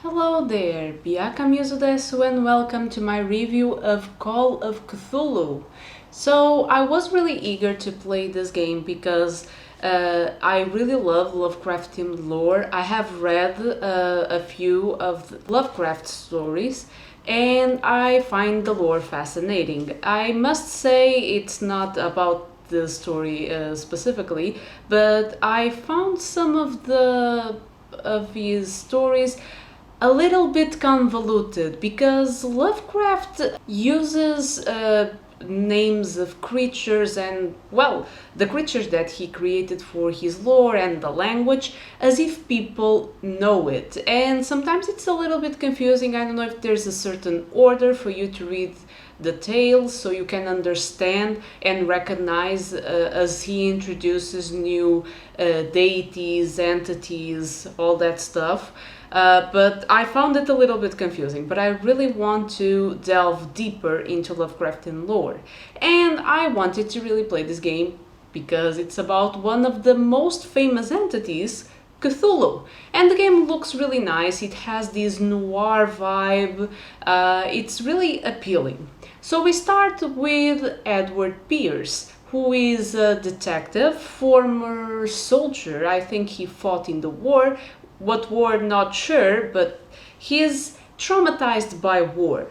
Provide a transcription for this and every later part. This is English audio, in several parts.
Hello there, Biaka Miuso desu and welcome to my review of Call of Cthulhu. So I was really eager to play this game because I really love Lovecraftian lore. I have read a few of Lovecraft stories and I find the lore fascinating. I must say it's not about the story specifically, but I found some of his stories a little bit convoluted because Lovecraft uses names of creatures and, well, the creatures that he created for his lore and the language as if people know it. And sometimes it's a little bit confusing. I don't know if there's a certain order for you to read the tales so you can understand and recognize as he introduces new deities, entities, all that stuff. But I found it a little bit confusing, but I really want to delve deeper into Lovecraftian lore. And I wanted to really play this game because it's about one of the most famous entities, Cthulhu. And the game looks really nice, it has this noir vibe, it's really appealing. So we start with Edward Pierce, who is a detective, former soldier. I think he fought in the war. What war, not sure, but he is traumatized by war.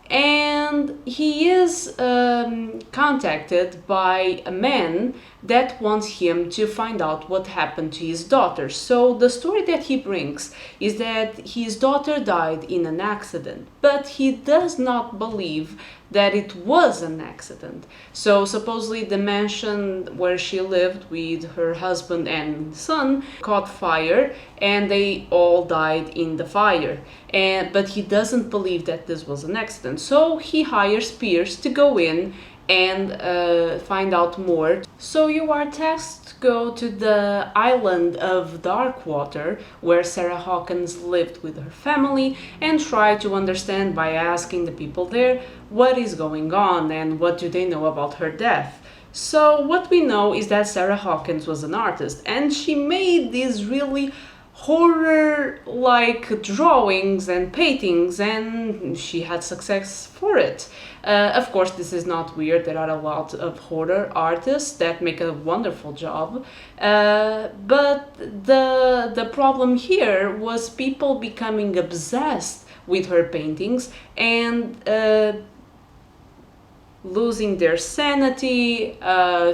And he is contacted by a man that wants him to find out what happened to his daughter. So the story that he brings is that his daughter died in an accident, but he does not believe that it was an accident. So supposedly the mansion where she lived with her husband and son caught fire and they all died in the fire. But he doesn't believe that this was an accident. So he hires Pierce to go in and find out more. So you are tasked to go to the island of Darkwater, where Sarah Hawkins lived with her family, and try to understand by asking the people there what is going on and what do they know about her death. So what we know is that Sarah Hawkins was an artist and she made these really horror-like drawings and paintings, and she had success for it. Of course, this is not weird. There are a lot of horror artists that make a wonderful job. But the problem here was people becoming obsessed with her paintings and losing their sanity,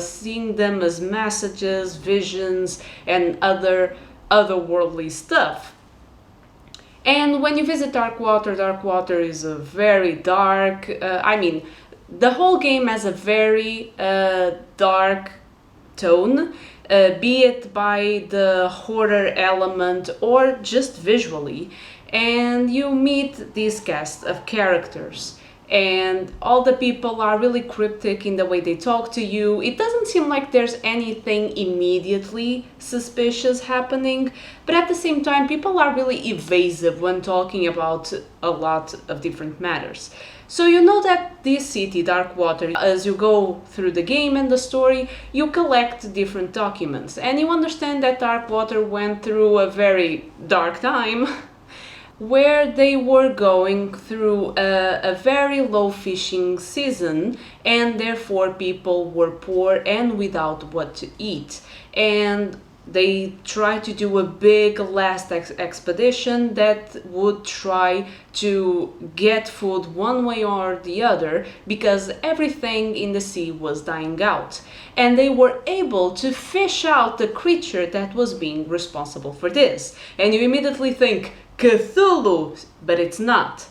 seeing them as messages, visions, and otherworldly stuff. And when you visit Darkwater, Darkwater is a very dark, the whole game has a very dark tone, be it by the horror element or just visually. And you meet this cast of characters. And all the people are really cryptic in the way they talk to you. It doesn't seem like there's anything immediately suspicious happening, but at the same time, people are really evasive when talking about a lot of different matters. So you know that this city, Darkwater, as you go through the game and the story, you collect different documents, and you understand that Darkwater went through a very dark time where they were going through a very low fishing season, and therefore people were poor and without what to eat. And they tried to do a big last expedition that would try to get food one way or the other because everything in the sea was dying out. And they were able to fish out the creature that was being responsible for this. And you immediately think, Cthulhu, but it's not.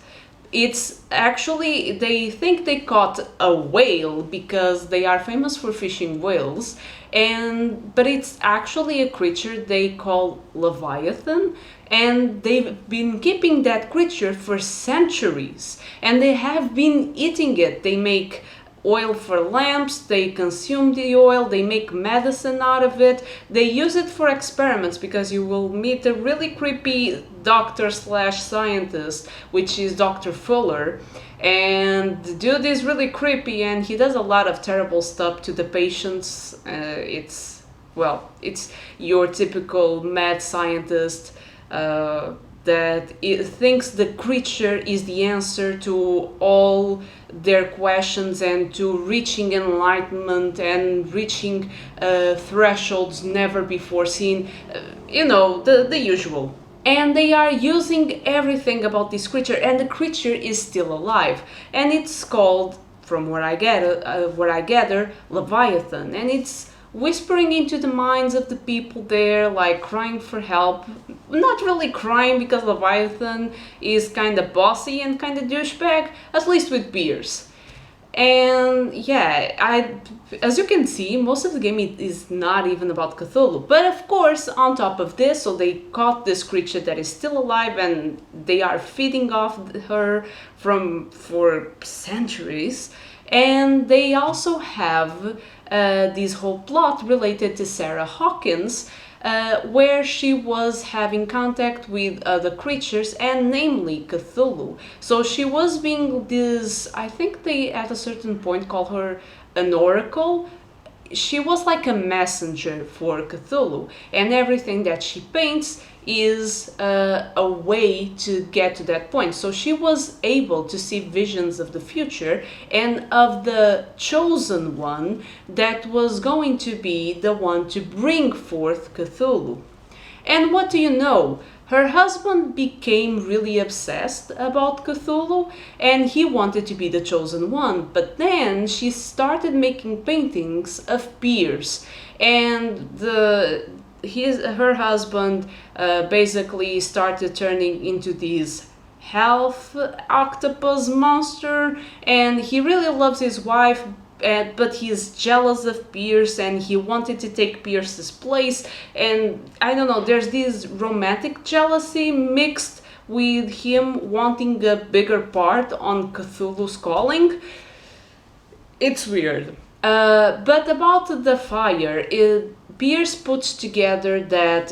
It's actually, they think they caught a whale because they are famous for fishing whales, but it's actually a creature they call Leviathan, and they've been keeping that creature for centuries, and they have been eating it. They make oil for lamps, they consume the oil, they make medicine out of it, they use it for experiments because you will meet a really creepy doctor slash scientist, which is Dr. Fuller, and the dude is really creepy and he does a lot of terrible stuff to the patients. It's your typical mad scientist that it thinks the creature is the answer to all their questions and to reaching enlightenment and reaching thresholds never before seen, the usual. And they are using everything about this creature, and the creature is still alive, and it's called, from what I gather, Leviathan, and it's whispering into the minds of the people there, like crying for help. Not really crying, because Leviathan is kind of bossy and kind of douchebag, at least with beers. And yeah, as you can see, most of the game is not even about Cthulhu. But of course, on top of this, so they caught this creature that is still alive, and they are feeding off her for centuries. And they also have this whole plot related to Sarah Hawkins, where she was having contact with other creatures, and namely Cthulhu. So she was being this, I think they at a certain point call her an oracle. She was like a messenger for Cthulhu, and everything that she paints is a way to get to that point. So she was able to see visions of the future and of the chosen one that was going to be the one to bring forth Cthulhu. And what do you know? Her husband became really obsessed about Cthulhu, and he wanted to be the chosen one. But then she started making paintings of bears, and her husband basically started turning into this half octopus monster, and he really loves his wife, but he's jealous of Pierce, and he wanted to take Pierce's place. And I don't know, there's this romantic jealousy mixed with him wanting a bigger part on Cthulhu's calling. It's weird. But about the fire, Pierce puts together that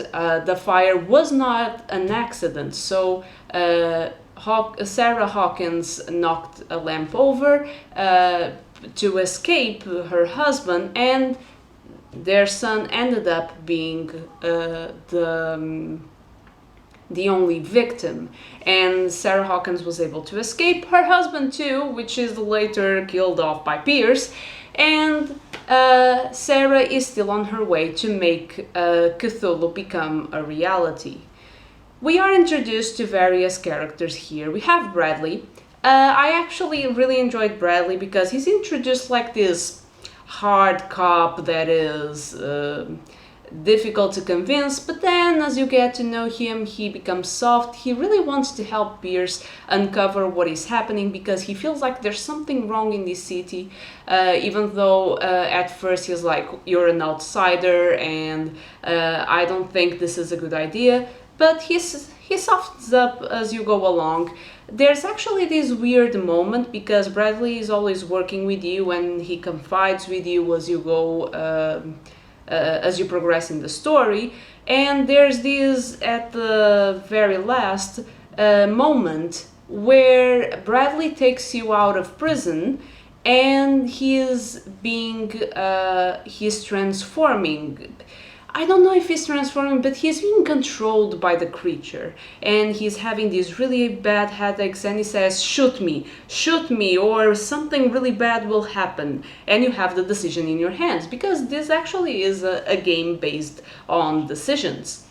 the fire was not an accident. So Sarah Hawkins knocked a lamp over to escape her husband, and their son ended up being the only victim. And Sarah Hawkins was able to escape, her husband too, which is later killed off by Pierce. And Sarah is still on her way to make Cthulhu become a reality. We are introduced to various characters here. We have Bradley. I actually really enjoyed Bradley because he's introduced like this hard cop that is difficult to convince, but then as you get to know him, he becomes soft. He really wants to help Pierce uncover what is happening because he feels like there's something wrong in this city, even though at first he's like, you're an outsider and I don't think this is a good idea, but he softens up as you go along. There's actually this weird moment because Bradley is always working with you and he confides with you as you go as you progress in the story, and there's this at the very last moment where Bradley takes you out of prison and he's transforming. I don't know if he's transforming, but he's being controlled by the creature, and he's having these really bad headaches, and he says, shoot me, or something really bad will happen, and you have the decision in your hands, because this actually is a game based on decisions.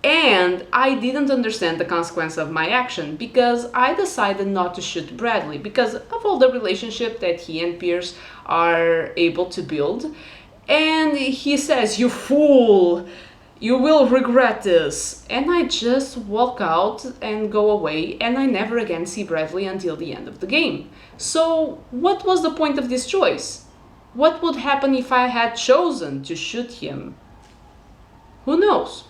And I didn't understand the consequence of my action, because I decided not to shoot Bradley, because of all the relationship that he and Pierce are able to build. And he says, you fool, you will regret this. And I just walk out and go away, and I never again see Bradley until the end of the game. So what was the point of this choice? What would happen if I had chosen to shoot him? Who knows?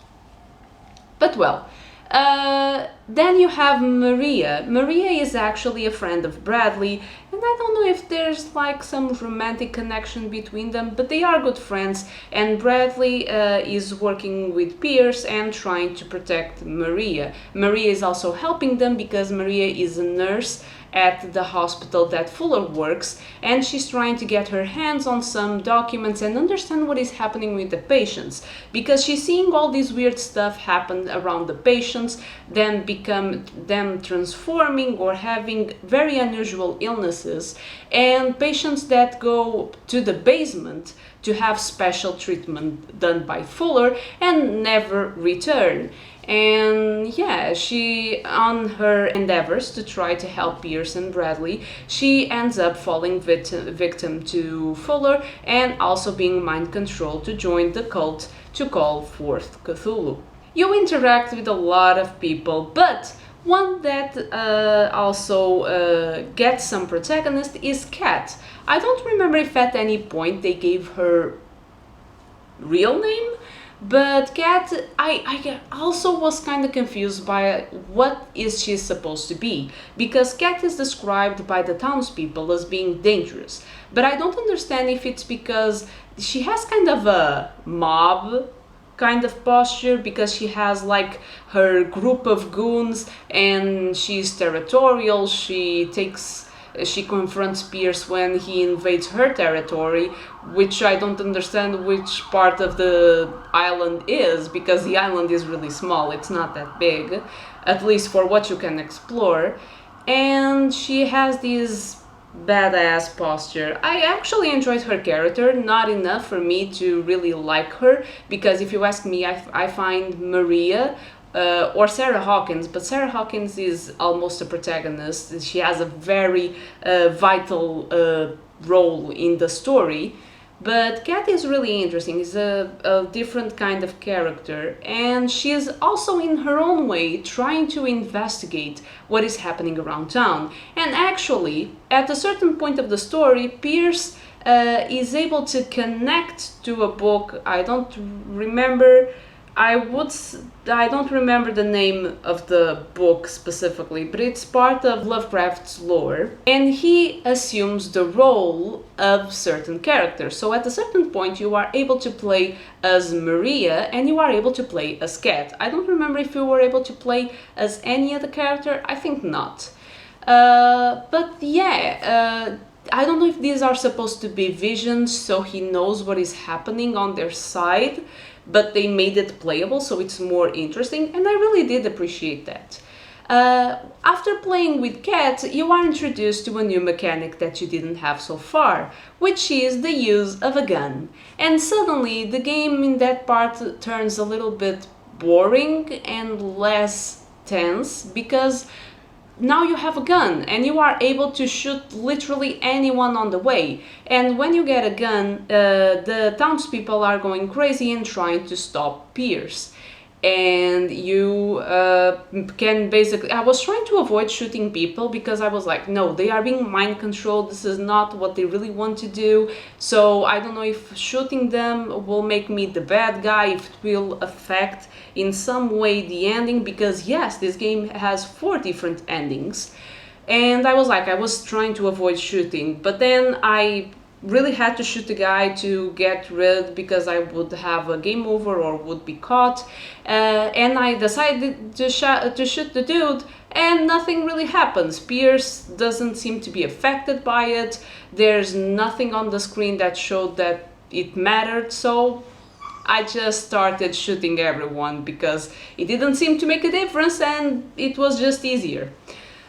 But well, then you have Maria. Maria is actually a friend of Bradley, And I don't know if there's like some romantic connection between them, but they are good friends. And Bradley is working with Pierce and trying to protect Maria. Maria is also helping them because Maria is a nurse at the hospital that Fuller works, and she's trying to get her hands on some documents and understand what is happening with the patients, because she's seeing all this weird stuff happen around the patients, then become them transforming or having very unusual illnesses, and patients that go to the basement to have special treatment done by Fuller and never return. And yeah, she, on her endeavors to try to help Pierce and Bradley, she ends up falling victim to Fuller and also being mind controlled to join the cult to call forth Cthulhu. You interact with a lot of people, but one that also gets some protagonist is Cat. I don't remember if at any point they gave her real name, but Cat, I also was kind of confused by what is she supposed to be, because Cat is described by the townspeople as being dangerous, but I don't understand if it's because she has kind of a mob kind of posture, because she has like her group of goons and she's territorial. She confronts Pierce when he invades her territory, which I don't understand which part of the island is, because the island is really small, it's not that big, at least for what you can explore. And she has this badass posture. I actually enjoyed her character, not enough for me to really like her, because if you ask me, I find Maria or Sarah Hawkins, but Sarah Hawkins is almost a protagonist. She has a very vital role in the story. But Cat is really interesting. She's a different kind of character, and she is also in her own way trying to investigate what is happening around town. And actually, at a certain point of the story, Pierce is able to connect to a book. I don't remember the name of the book specifically, but it's part of Lovecraft's lore, and he assumes the role of certain characters. So at a certain point you are able to play as Maria and you are able to play as Cat. I don't remember if you were able to play as any other character, I think not. But yeah, I don't know if these are supposed to be visions so he knows what is happening on their side, but they made it playable so it's more interesting, and I really did appreciate that. After playing with Cat, you are introduced to a new mechanic that you didn't have so far, which is the use of a gun. And suddenly the game in that part turns a little bit boring and less tense, because now you have a gun and you are able to shoot literally anyone on the way. And when you get a gun, the townspeople are going crazy and trying to stop Pierce. And you can basically... I was trying to avoid shooting people because I was like, no, they are being mind controlled, this is not what they really want to do. So I don't know if shooting them will make me the bad guy, if it will affect in some way the ending, because yes, this game has 4 different endings. And I was trying to avoid shooting, but then I really had to shoot the guy to get rid, because I would have a game over or would be caught. And I decided to shoot the dude, and nothing really happens. Pierce doesn't seem to be affected by it. There's nothing on the screen that showed that it mattered, so I just started shooting everyone because it didn't seem to make a difference and it was just easier.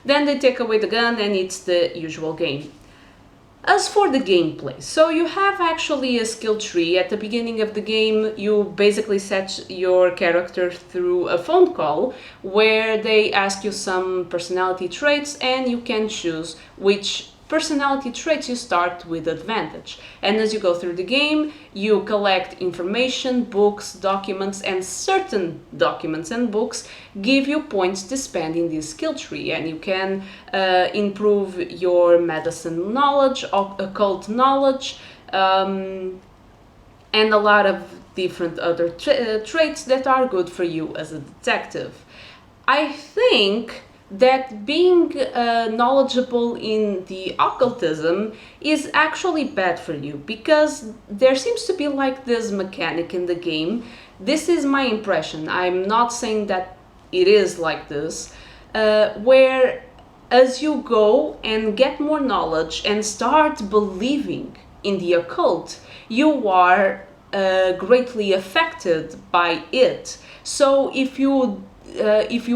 Then they take away the gun and it's the usual game. As for the gameplay, so you have actually a skill tree. At the beginning of the game, you basically set your character through a phone call where they ask you some personality traits and you can choose which personality traits you start with advantage. And as you go through the game, you collect information, books, documents, and certain documents and books give you points to spend in this skill tree. And you can improve your medicine knowledge, occult knowledge, and a lot of different other traits that are good for you as a detective. I think that being knowledgeable in the occultism is actually bad for you, because there seems to be like this mechanic in the game. This is my impression. I'm not saying that it is like this, where as you go and get more knowledge and start believing in the occult, you are greatly affected by it. So if you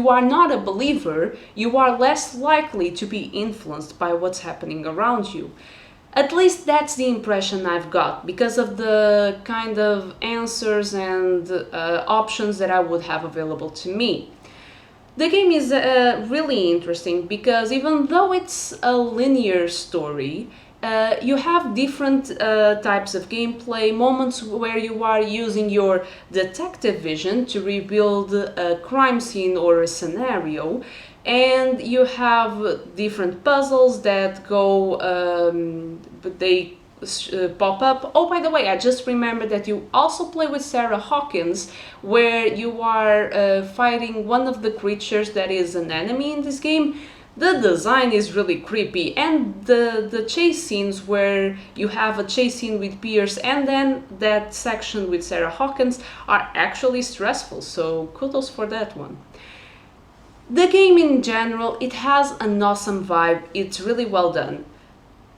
are not a believer, you are less likely to be influenced by what's happening around you. At least that's the impression I've got, because of the kind of answers and options that I would have available to me. The game is really interesting because even though it's a linear story, you have different types of gameplay, moments where you are using your detective vision to rebuild a crime scene or a scenario, and you have different puzzles that go, but they pop up. Oh, by the way, I just remembered that you also play with Sarah Hawkins, where you are fighting one of the creatures that is an enemy in this game. The design is really creepy, and the chase scenes where you have a chase scene with Pierce and then that section with Sarah Hawkins are actually stressful, so kudos for that one. The game in general, it has an awesome vibe, it's really well done.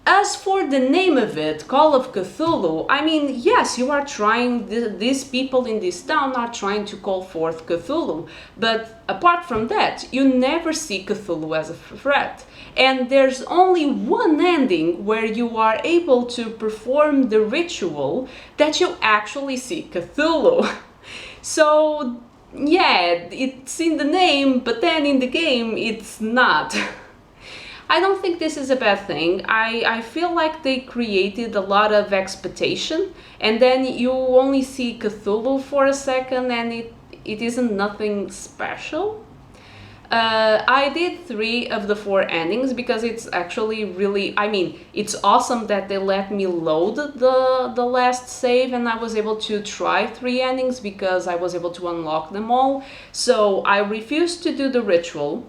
As for the name of it, Call of Cthulhu, I mean, yes, you are trying, these people in this town are trying to call forth Cthulhu, but apart from that, you never see Cthulhu as a threat. And there's only one ending where you are able to perform the ritual that you actually see Cthulhu. So, yeah, it's in the name, but then in the game, it's not. I don't think this is a bad thing. I feel like they created a lot of expectation, and then you only see Cthulhu for a second and it isn't nothing special. I did 3 of the 4 endings because it's actually really, I mean, it's awesome that they let me load the last save and I was able to try 3 endings because I was able to unlock them all. So I refused to do the ritual.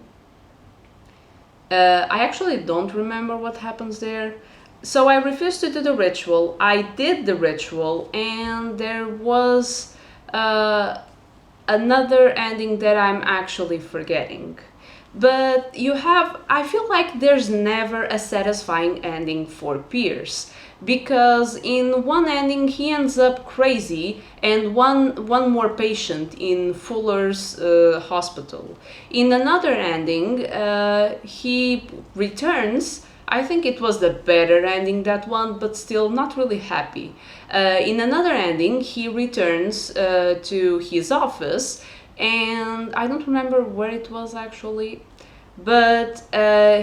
I actually don't remember what happens there. So I refused to do the ritual. I did the ritual, and there was another ending that I'm actually forgetting. But I feel like there's never a satisfying ending for Pierce, because in one ending he ends up crazy and one more patient in Fuller's hospital. In another ending, he returns. I think it was the better ending, that one, but still not really happy. In another ending, he returns to his office, and I don't remember where it was actually, but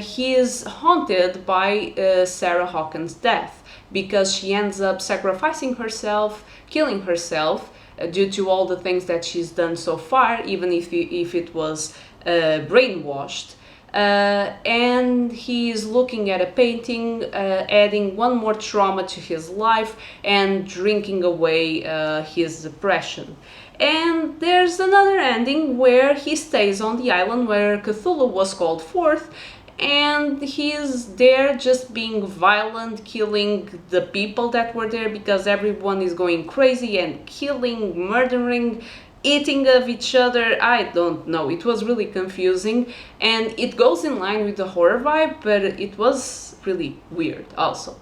he is haunted by Sarah Hawkins' death, because she ends up sacrificing herself, killing herself, due to all the things that she's done so far, even if it was brainwashed. And he is looking at a painting, adding one more trauma to his life and drinking away his depression. And there's another ending where he stays on the island where Cthulhu was called forth, and he's there just being violent, killing the people that were there because everyone is going crazy and killing, murdering, eating of each other. I don't know, it was really confusing, and it goes in line with the horror vibe, but it was really weird also.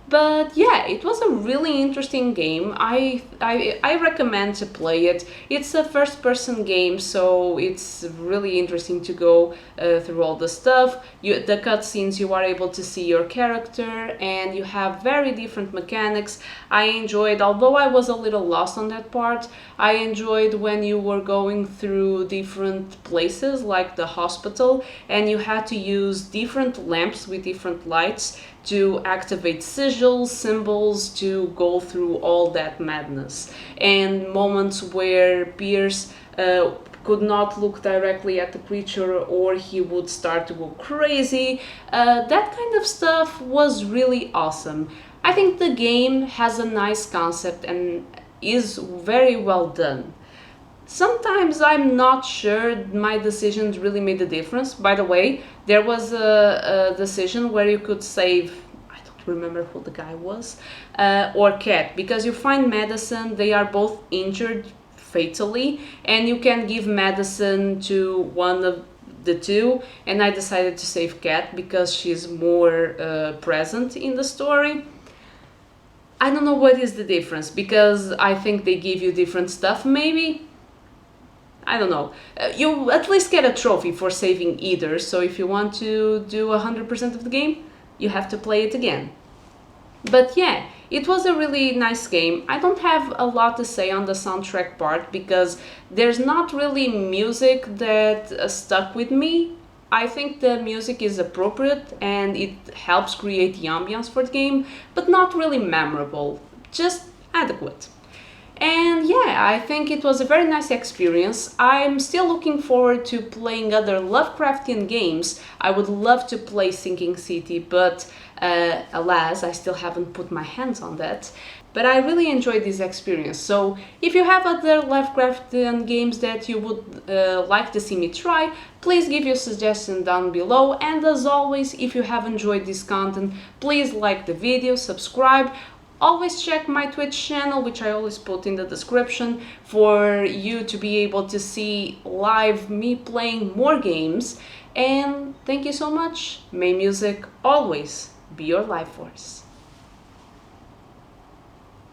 But yeah, it was a really interesting game. I recommend to play it. It's a first-person game, so it's really interesting to go through all the stuff. The cutscenes, you are able to see your character, and you have very different mechanics. I enjoyed, although I was a little lost on that part, I enjoyed when you were going through different places, like the hospital, and you had to use different lamps with different lights to activate sigils, symbols, to go through all that madness. And moments where Pierce could not look directly at the creature or he would start to go crazy. That kind of stuff was really awesome. I think the game has a nice concept and is very well done. Sometimes I'm not sure my decisions really made a difference. By the way, there was a decision where you could save, I don't remember who the guy was, or Cat, because you find medicine, they are both injured fatally, and you can give medicine to one of the two, and I decided to save Cat because she's more present in the story. I don't know what is the difference, because I think they give you different stuff, maybe. I don't know. You at least get a trophy for saving either, so if you want to do 100% of the game, you have to play it again. But yeah, it was a really nice game. I don't have a lot to say on the soundtrack part because there's not really music that stuck with me. I think the music is appropriate and it helps create the ambience for the game, but not really memorable, just adequate. And yeah, I think it was a very nice experience. I'm still looking forward to playing other Lovecraftian games. I would love to play Sinking City, but alas, I still haven't put my hands on that. But I really enjoyed this experience. So if you have other Lovecraftian games that you would like to see me try, please give your suggestion down below. And as always, if you have enjoyed this content, please like the video, subscribe. Always check my Twitch channel, which I always put in the description, for you to be able to see live me playing more games. And thank you so much. May music always be your life force.